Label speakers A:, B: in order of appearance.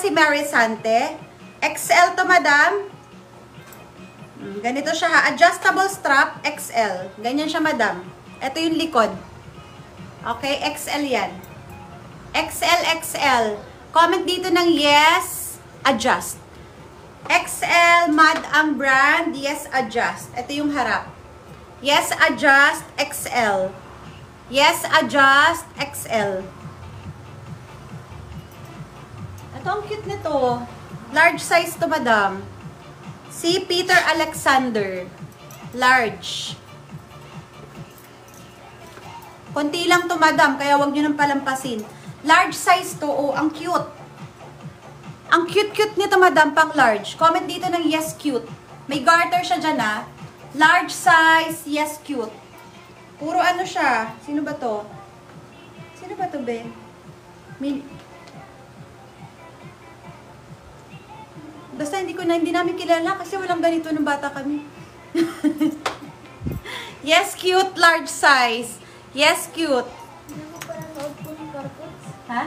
A: Si Mary Sante. XL to, madam. Ganito siya ha. Adjustable strap, XL. Ganyan siya, madam. Ito yung likod. Okay, XL yan. XL, XL. Comment dito ng yes, adjust. XL, mad ang brand. Yes, adjust. Ito yung harap. Yes, adjust, XL. Yes, adjust, XL. Ito, ang cute nito. Large size to, madam. Si Peter Alexander. Large. Konti lang to, madam. Kaya wag nyo nang palampasin. Large size to. Oh, ang cute. Ang cute-cute nito, madam, pang large. Comment dito ng yes, cute. May garter siya dyan, ha. Large size, yes, cute. Puro ano siya. Sino ba to? Sino ba to, be? Basta hindi namin kilala kasi walang ganito nung bata kami. Yes, cute, large size. Yes, cute.
B: Hindi mo pa nanood po ni Carpets?
A: Ha?